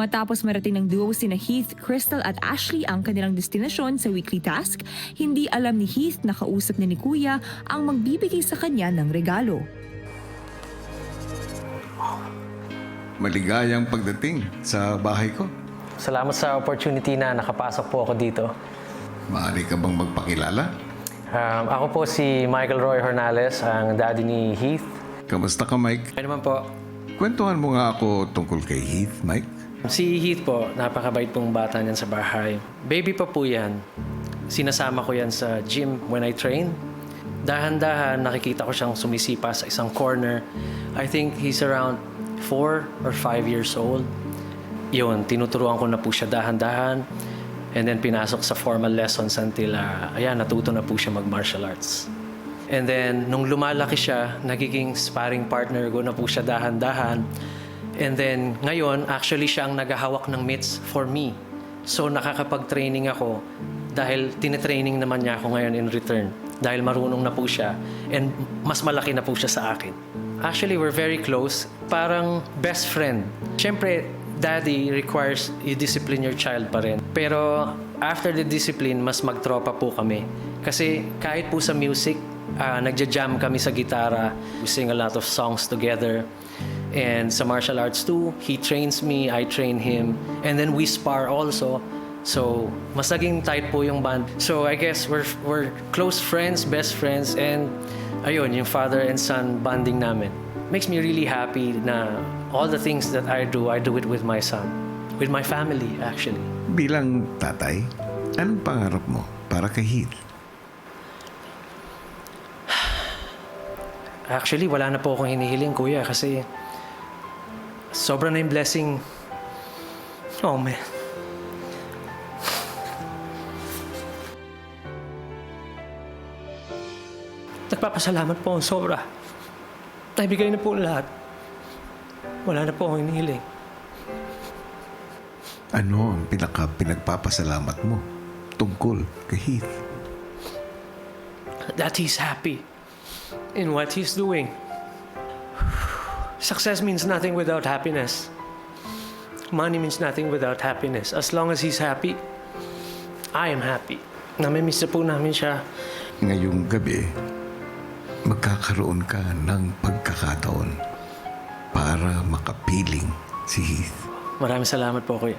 Matapos marating ng duo sina Heath, Crystal at Ashley ang kanilang destinasyon sa weekly task, hindi alam ni Heath na kausap ni Kuya ang magbibigay sa kanya ng regalo. Maligayang pagdating sa bahay ko. Salamat sa opportunity na nakapasok po ako dito. Maaari ka bang magpakilala? Ako po si Michael Roy Hornales, ang daddy ni Heath. Kamusta ka, Mike? Ano naman po? Kwentuhan mo nga ako tungkol kay Heath, Mike. Si Heath po, napakabait pong bata niyan sa bahay. Baby pa po yan. Sinasama ko yan sa gym when I train. Dahan-dahan, nakikita ko siyang sumisipa sa isang corner. I think he's around 4 or 5 years old. Yun, tinuturuan ko na po siya dahan-dahan. And then pinasok sa formal lessons until, natuto na po siya mag-martial arts. And then, nung lumalaki siya, nagiging sparring partner ko na po siya dahan-dahan. And then, ngayon, actually siya ang naghahawak ng mitts for me. So, nakakapag-training ako dahil tinetraining naman niya ako ngayon in return. Dahil marunong na po siya and mas malaki na po siya sa akin. Actually, we're very close. Parang best friend. Siyempre, daddy requires you discipline your child pa rin. Pero after the discipline, mas magtropa po kami. Kasi kahit po sa music, nagja-jam kami sa gitara. We sing a lot of songs together. And sa martial arts too, he trains me, I train him. And then we spar also. So, mas naging tight po yung band. So, I guess we're close friends, best friends, and ayun, yung father and son bonding namin. Makes me really happy na all the things that I do it with my son. With my family, actually. Bilang tatay, anong pangarap mo para kay Heath? Actually, wala na po akong hinihiling, kuya, kasi sobra na yung blessing. Oh, man. Nagpapasalamat po ang sobra. Naibigay na po lahat. Wala na po akong hinihiling. Ano ang pinagpapasalamat mo tungkol kay Heath? That he's happy in what he's doing. Success means nothing without happiness. Money means nothing without happiness. As long as he's happy, I am happy. Namimiss na po namin siya. Ngayong gabi, magkakaroon ka ng pagkakataon para makapiling si Heath. Maraming salamat po, kuya.